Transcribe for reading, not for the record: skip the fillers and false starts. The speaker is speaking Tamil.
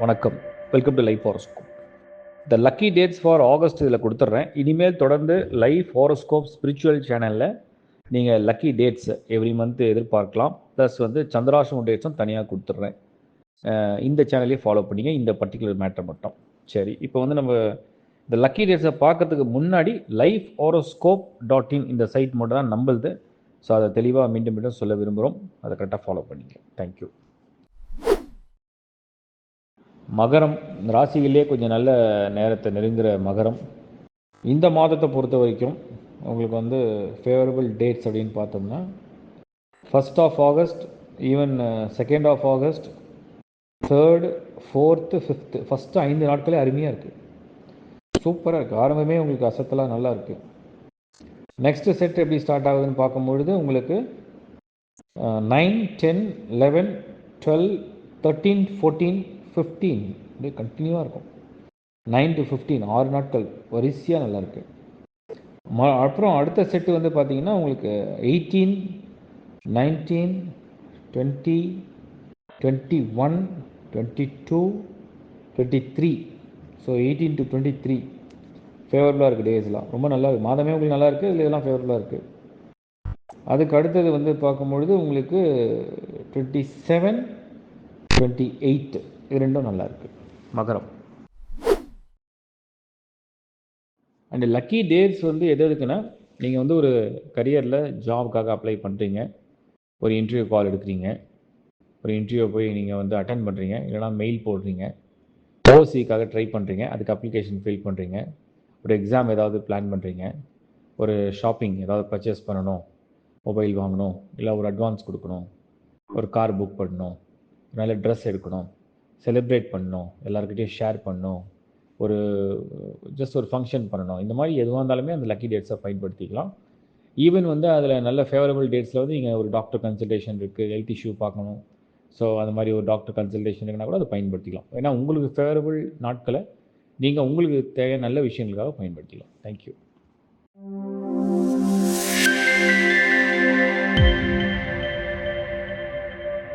வணக்கம், welcome to life horoscope. The lucky dates for August இதில் கொடுத்துட்றேன். இனிமேல் தொடர்ந்து லைஃப் ஹாரோஸ்கோப் ஸ்பிரிச்சுவல் சேனலில் நீங்கள் லக்கி டேட்ஸ் எவ்ரி மந்த் எதிர்பார்க்கலாம். ப்ளஸ் சந்திராஷ்டம டேட்ஸும் தனியாக கொடுத்துட்றேன். இந்த சேனலையே ஃபாலோ பண்ணிங்க, இந்த பர்டிகுலர் மேட்டர் மட்டும். சரி, இப்போ நம்ம இந்த லக்கி டேட்ஸை பார்க்கறதுக்கு முன்னாடி லைஃப் ஹாரோஸ்கோப்.in இந்த சைட் மட்டும் தான் நம்மளுது. ஸோ அதை தெளிவாக மீண்டும் சொல்ல விரும்புகிறோம். அதை கரெக்டாக ஃபாலோ பண்ணிங்க. தேங்க்யூ. மகரம் ராசியிலே கொஞ்சம் நல்ல நேரத்தை நெருங்குகிற மகரம். இந்த மாதத்தை பொறுத்த வரைக்கும் உங்களுக்கு ஃபேவரபிள் டேட்ஸ் அப்படின்னு பார்த்தோம்னா 1st of August, even 2nd of August, 3rd, 4th, 5th, first 5 நாட்களே அருமையாக இருக்குது, சூப்பராக இருக்குது. ஆரம்பமே உங்களுக்கு அசத்தலாம் நல்லா இருக்குது. நெக்ஸ்ட்டு செட் எப்படி ஸ்டார்ட் ஆகுதுன்னு பார்க்கும்பொழுது உங்களுக்கு 9, 10, 11, 12, 13, 14, 15 அப்படியே கண்டினியூவாக இருக்கும். 9 to 15 6 நாட்கள் வரிசையாக நல்லாயிருக்கு. அப்புறம் அடுத்த செட்டு பார்த்தீங்கன்னா உங்களுக்கு 18, 19, 20, 21, 22, 23. ஸோ 18 to 23 ஃபேவரபுளாக இருக்குது. டேஸ்லாம் ரொம்ப நல்லா இருக்குது. மாதமே உங்களுக்கு நல்லா இருக்குது, இதில் இதெல்லாம் ஃபேவரபுளாக இருக்குது. அதுக்கு அடுத்தது பார்க்கும்பொழுது உங்களுக்கு 27, 28 இது ரெண்டும் நல்லாயிருக்கு மகரம். அண்டு லக்கி டேட்ஸ் எது எதுக்குன்னா, நீங்கள் ஒரு கரியரில் ஜாபுக்காக அப்ளை பண்ணுறீங்க, ஒரு இன்டர்வியூ கால் எடுக்கிறீங்க, ஒரு இன்டர்வியூ போய் நீங்கள் அட்டன் பண்ணுறீங்க, இல்லைனா மெயில் போடுறீங்க, ஓசிக்காக ட்ரை பண்ணுறீங்க, அதுக்கு அப்ளிகேஷன் ஃபில் பண்ணுறீங்க, ஒரு எக்ஸாம் ஏதாவது பிளான் பண்ணுறீங்க, ஒரு ஷாப்பிங் ஏதாவது பர்ச்சேஸ் பண்ணணும், மொபைல் வாங்கணும், இல்லை ஒரு அட்வான்ஸ் கொடுக்கணும், ஒரு கார் புக் பண்ணணும், நல்ல ட்ரெஸ் எடுக்கணும், செலிப்ரேட் பண்ணணும், எல்லாருக்கிட்டையும் ஷேர் பண்ணணும், ஜஸ்ட் ஒரு ஃபங்க்ஷன் பண்ணணும். இந்த மாதிரி எதுவாக இருந்தாலுமே அந்த லக்கி டேட்ஸை பயன்படுத்திக்கலாம். ஈவன் அதில் நல்ல ஃபேவரபிள் டேட்ஸில் நீங்கள் ஒரு டாக்டர் கன்சல்டேஷன் இருக்குது, ஹெல்த் இஷ்யூ பார்க்கணும், ஸோ அது மாதிரி ஒரு டாக்டர் கன்சல்டேஷன் இருக்குன்னா கூட அதை பயன்படுத்திக்கலாம். ஏன்னா உங்களுக்கு ஃபேவரபிள் நாட்களை நீங்கள் உங்களுக்கு தேவையான நல்ல விஷயங்களுக்காக பயன்படுத்திக்கலாம். தேங்க்யூ.